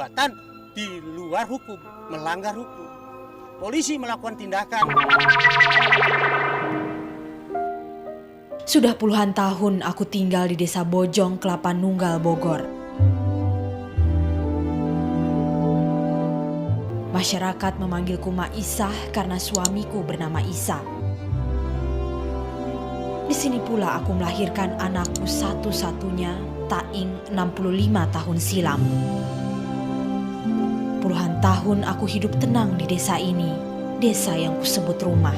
perbuatan di luar hukum, melanggar hukum. Polisi melakukan tindakan. Sudah puluhan tahun aku tinggal di Desa Bojong, Kelapa Nunggal, Bogor. Masyarakat memanggilku Maisah karena suamiku bernama Isa. Di sini pula aku melahirkan anakku satu-satunya, Taing, 65 tahun silam. Puluhan tahun aku hidup tenang di desa ini, desa yang kusebut rumah.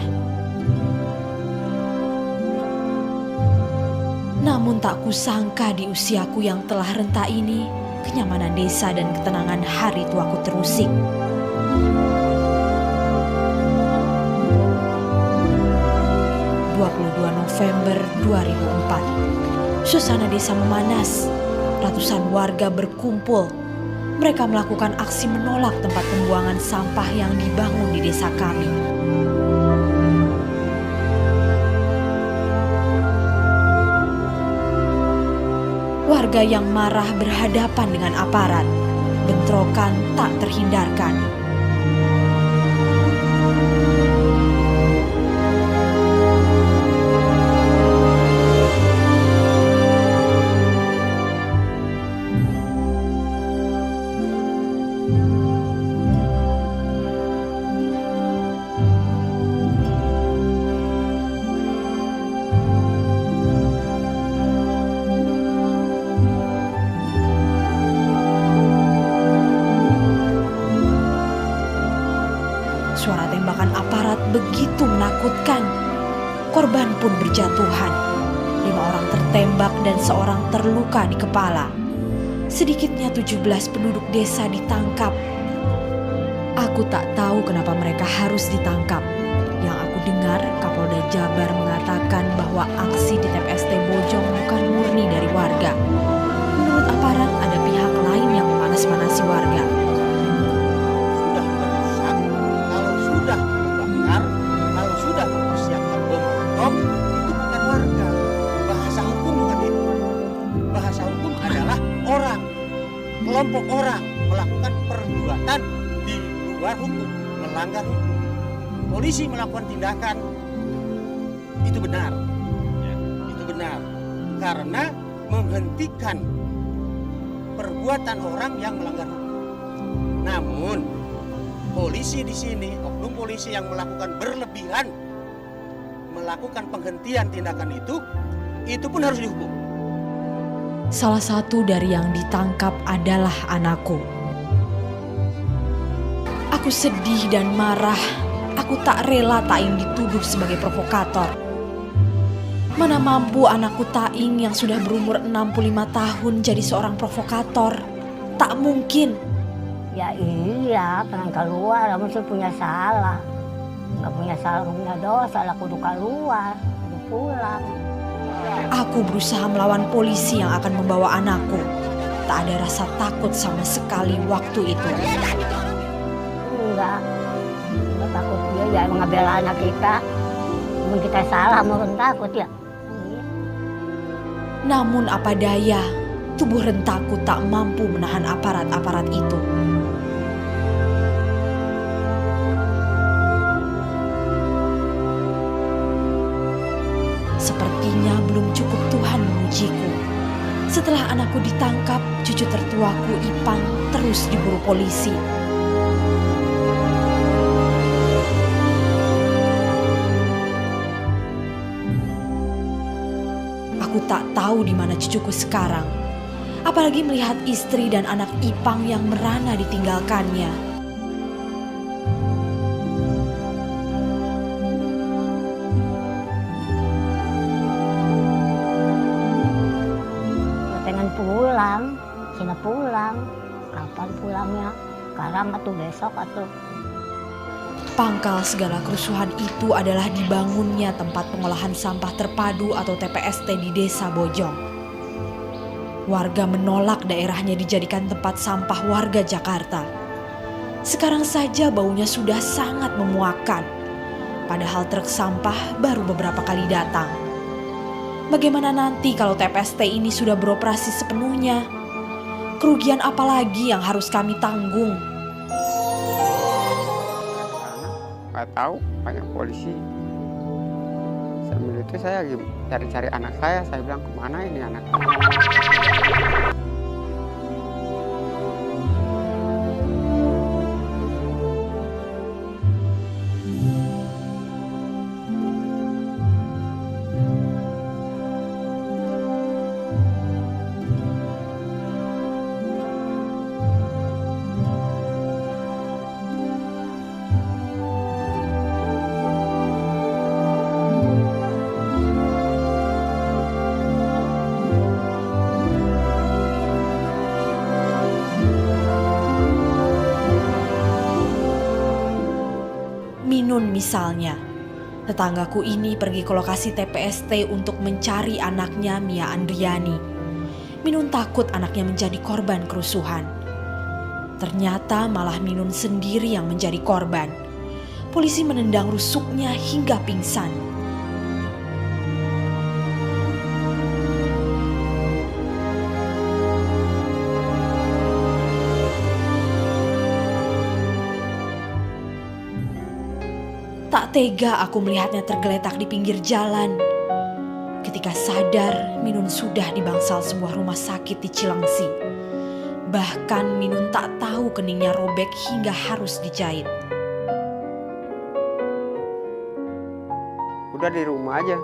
Namun tak kusangka di usiaku yang telah renta ini, kenyamanan desa dan ketenangan hari tuaku terusik. November 2004, suasana desa memanas. Ratusan warga berkumpul. Mereka melakukan aksi menolak tempat pembuangan sampah yang dibangun di desa kami. Warga yang marah berhadapan dengan aparat. Bentrokan tak terhindarkan. Suara tembakan aparat begitu menakutkan. Korban pun berjatuhan. 5 orang tertembak dan seorang terluka di kepala. Sedikitnya 17 penduduk desa ditangkap. Aku tak tahu kenapa mereka harus ditangkap. Yang aku dengar, Kapolda Jabar mengatakan bahwa aksi di TPST Bojong bukan murni dari warga. Menurut aparat, ada pihak lain yang memanas-manasi warga. Kalau sudah mempersiapkan bom molotov, itu bukan warga. Bahasa hukum bukan itu. Bahasa hukum adalah orang, kelompok orang melakukan perbuatan di luar hukum, melanggar hukum. Polisi melakukan tindakan, itu benar. Itu benar. Karena menghentikan perbuatan orang yang melanggar hukum. Namun polisi di sini, oknum polisi yang melakukan berlebihan, melakukan penghentian tindakan itu pun harus dihukum. Salah satu dari yang ditangkap adalah anakku. Aku sedih dan marah. Aku tak rela Taing dituduh sebagai provokator. Mana mampu anakku Taing yang sudah berumur 65 tahun jadi seorang provokator. Tak mungkin. Ya iya, pengen keluar, mesti punya salah. Gak punya salah, gak punya dosa, lah kudu keluar, kudu pulang. Aku berusaha melawan polisi yang akan membawa anakku. Tak ada rasa takut sama sekali waktu itu. Enggak takut dia, ya emang ngebela anak kita. Emang kita salah, mau takut ya. Iya. Namun apa daya, tubuh rentaku tak mampu menahan aparat-aparat itu. Sepertinya belum cukup Tuhan mengujiku. Setelah anakku ditangkap, cucu tertuaku Ipang terus diburu polisi. Aku tak tahu di mana cucuku sekarang. Apalagi melihat istri dan anak Ipang yang merana ditinggalkannya. Pulang, Cina pulang. Kapan pulangnya? Sekarang atau besok atau? Pangkal segala kerusuhan itu adalah dibangunnya tempat pengolahan sampah terpadu atau TPST di Desa Bojong. Warga menolak daerahnya dijadikan tempat sampah warga Jakarta. Sekarang saja baunya sudah sangat memuakkan. Padahal truk sampah baru beberapa kali datang. Bagaimana nanti kalau TPST ini sudah beroperasi sepenuhnya? Kerugian apa lagi yang harus kami tanggung? Nggak tahu, banyak polisi. Sambil itu saya lagi cari-cari anak saya bilang kemana ini anak. Minun misalnya, tetanggaku ini pergi ke lokasi TPST untuk mencari anaknya Mia Andriani. Minun takut anaknya menjadi korban kerusuhan. Ternyata malah Minun sendiri yang menjadi korban. Polisi menendang rusuknya hingga pingsan. Tak tega aku melihatnya tergeletak di pinggir jalan. Ketika sadar, Minun sudah di bangsal sebuah rumah sakit di Cilengsi. Bahkan Minun tak tahu keningnya robek hingga harus dijahit. Udah di rumah aja.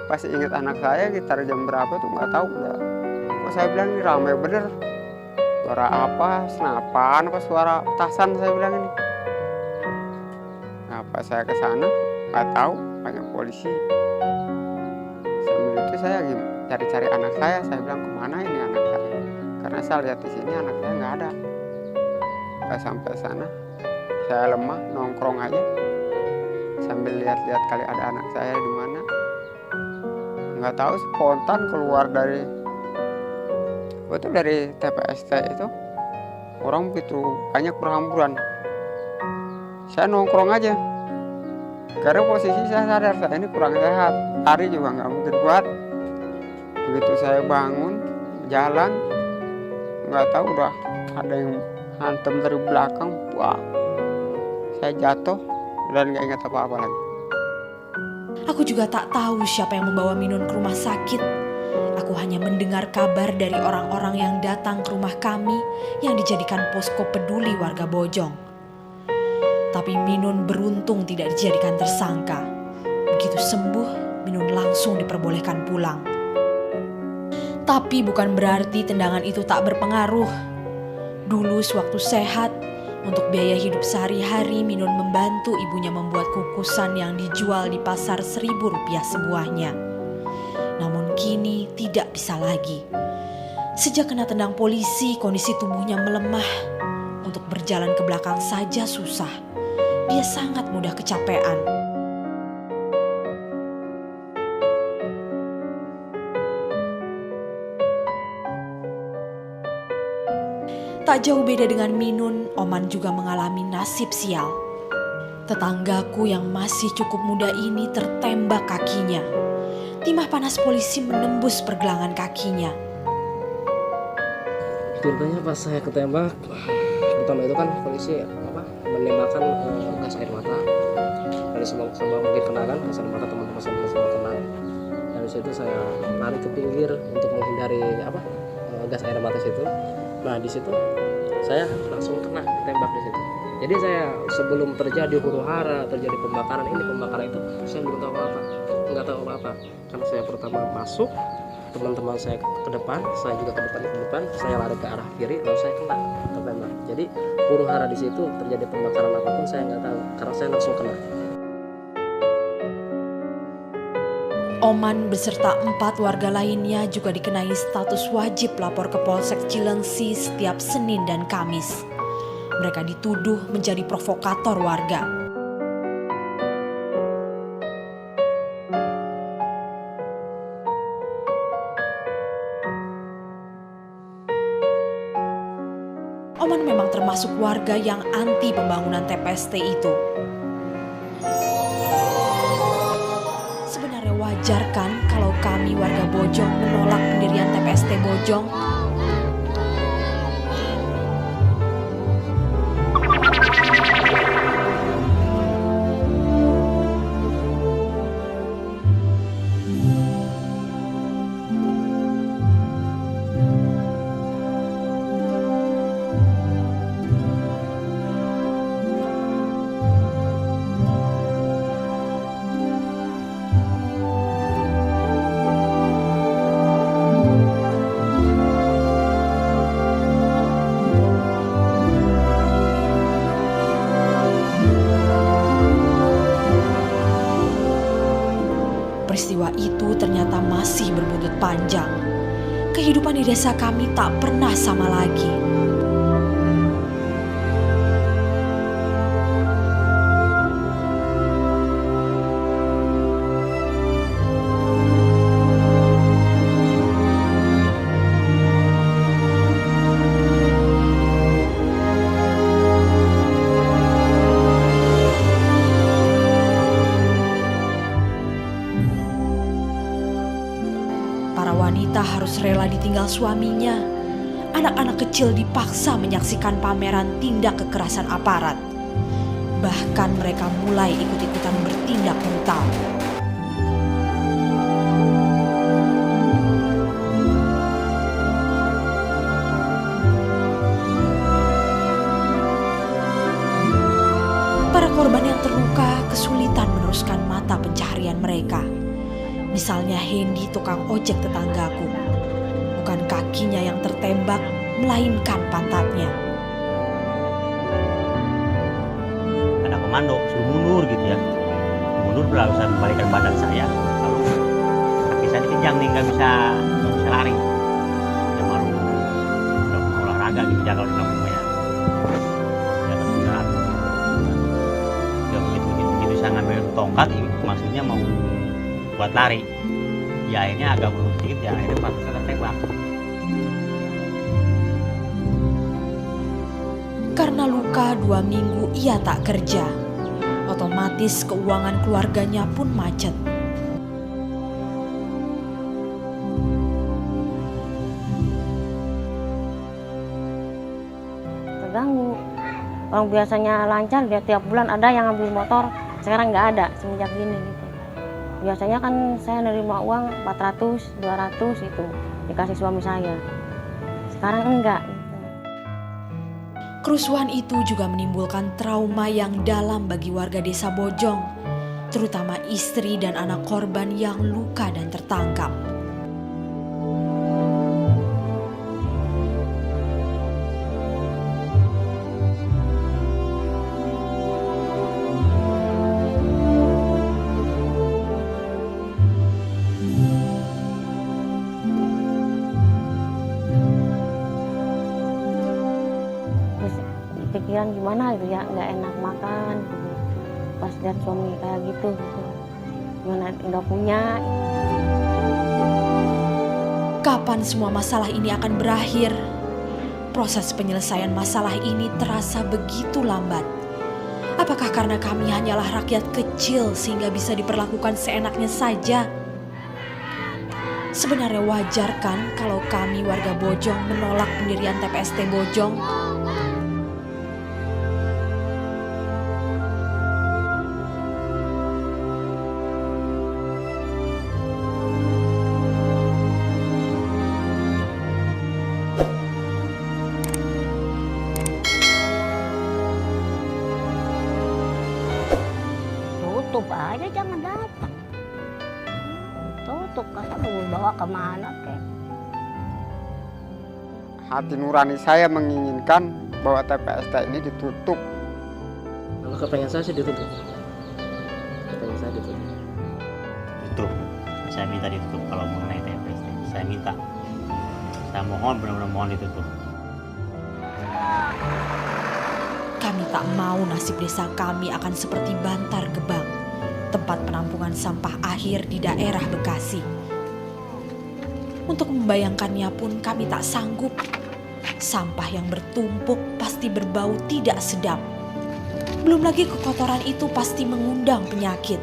Pas ingat anak saya sekitar jam berapa tuh nggak tahu udah. Kok saya bilang ini ramai bener. Suara apa? Senapan apa suara petasan saya bilang ini. Nah, pas saya ke sana nggak tahu banyak polisi. Sambil itu saya lagi cari-cari anak saya bilang kemana ini anak saya. Karena saya lihat di sini anak saya nggak ada. Pas sampai sana saya lemah nongkrong aja sambil lihat-lihat kali ada anak saya di mana. Nggak tahu spontan keluar dari TPST itu orang begitu banyak berhamburan. Saya nongkrong aja karena posisi saya sadar saya ini kurang sehat, hari juga nggak mungkin kuat. Begitu saya bangun jalan nggak tahu udah ada yang hantam dari belakang, wah saya jatuh dan nggak ingat apa-apa lagi. Aku juga tak tahu siapa yang membawa Minun ke rumah sakit. Aku hanya mendengar kabar dari orang-orang yang datang ke rumah kami yang dijadikan posko peduli warga Bojong. Tapi Minun beruntung tidak dijadikan tersangka. Begitu sembuh, Minun langsung diperbolehkan pulang. Tapi bukan berarti tendangan itu tak berpengaruh. Dulu sewaktu sehat, untuk biaya hidup sehari-hari Minun membantu ibunya membuat kukusan yang dijual di pasar Rp1.000 sebuahnya. Namun kini tidak bisa lagi. Sejak kena tendang polisi, kondisi tubuhnya melemah. Untuk berjalan ke belakang saja susah. Dia sangat mudah kecapean. Tak jauh beda dengan Minun, Oman juga mengalami nasib sial. Tetanggaku yang masih cukup muda ini tertembak kakinya. Timah panas polisi menembus pergelangan kakinya. Ceritanya pas saya ketembak, pertama itu kan polisi menembakkan gas air mata. Dari semua mungkin kenakan gas air mata, teman-teman semua kena. Dari situ saya lari ke pinggir untuk menghindari gas air mata situ. Nah di situ saya langsung kena tembak di situ. Jadi saya sebelum terjadi huru-hara, terjadi pembakaran itu, saya belum tahu apa-apa, nggak tahu apa-apa. Karena saya pertama masuk, teman-teman saya ke depan, saya juga ke depan, saya lari ke arah kiri, lalu saya kena tertembak. Jadi huru-hara di situ terjadi pembakaran apapun saya nggak tahu, karena saya langsung kena. Oman beserta 4 warga lainnya juga dikenai status wajib lapor ke Polsek Cilengsi setiap Senin dan Kamis. Mereka dituduh menjadi provokator warga. Oman memang termasuk warga yang anti pembangunan TPST itu. Sebenarnya wajar kan kalau kami warga Bojong menolak pendirian TPST Bojong? masih berbuntut panjang. Kehidupan di desa kami tak pernah sama lagi. Wanita harus rela ditinggal suaminya. Anak-anak kecil dipaksa menyaksikan pameran tindak kekerasan aparat. Bahkan mereka mulai ikut-ikutan bertindak brutal. Para korban yang terluka kesulitan meneruskan mata pencaharian mereka. Misalnya Hendy, tukang ojek tetanggaku. Bukan kakinya yang tertembak, melainkan pantatnya. Ada komando, suruh mundur gitu ya. Mundur bisa membalikkan badan saya. Lalu kaki saya dipinjam nih, nggak bisa lari. Ya malu, udah mau olahraga gitu ya kalau di kampung ya. Ya kesulitan. Ya begitu saya ngambil tongkat, maksudnya mau buat lari, ya akhirnya agak belum sedikit ya akhirnya pas saya tertembak. Karena luka 2 minggu ia tak kerja, otomatis keuangan keluarganya pun macet. Terganggu. Orang biasanya lancar, dia tiap bulan ada yang ambil motor, sekarang nggak ada semenjak gini gitu. Biasanya kan saya nerima uang 400, 200 itu dikasih suami saya. Sekarang enggak. Kerusuhan itu juga menimbulkan trauma yang dalam bagi warga desa Bojong, terutama istri dan anak korban yang luka dan tertangkap. Pikiran gimana gitu ya, nggak enak makan gitu. Pas lihat suami kayak gitu, gimana nggak punya. Kapan semua masalah ini akan berakhir? Proses penyelesaian masalah ini terasa begitu lambat. Apakah karena kami hanyalah rakyat kecil sehingga bisa diperlakukan seenaknya saja? Sebenarnya wajar kan kalau kami warga Bojong menolak pendirian TPST Bojong? Tutup aja, jangan datang. Tutup, masa mau bawa kemana kek? Hati nurani saya menginginkan bahwa TPST ini ditutup. Kalau kepengen saya sih ditutup. Kepengen saya ditutup. Tutup. Saya minta ditutup kalau mengenai TPST. Saya minta. Saya mohon, benar-benar mohon ditutup. Kami tak mau nasib desa kami akan seperti Bantar Gebang, tempat penampungan sampah akhir di daerah Bekasi. Untuk membayangkannya pun kami tak sanggup. Sampah yang bertumpuk pasti berbau tidak sedap. Belum lagi kekotoran itu pasti mengundang penyakit.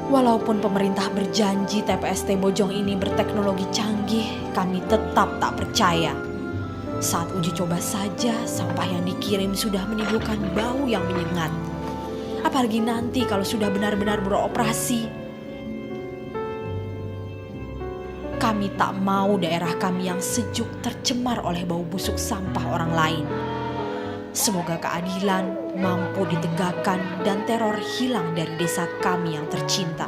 Walaupun pemerintah berjanji TPST Bojong ini berteknologi canggih, kami tetap tak percaya. Saat uji coba saja, sampah yang dikirim sudah menimbulkan bau yang menyengat. Apalagi nanti kalau sudah benar-benar beroperasi. Kami tak mau daerah kami yang sejuk tercemar oleh bau busuk sampah orang lain. Semoga keadilan mampu ditegakkan dan teror hilang dari desa kami yang tercinta.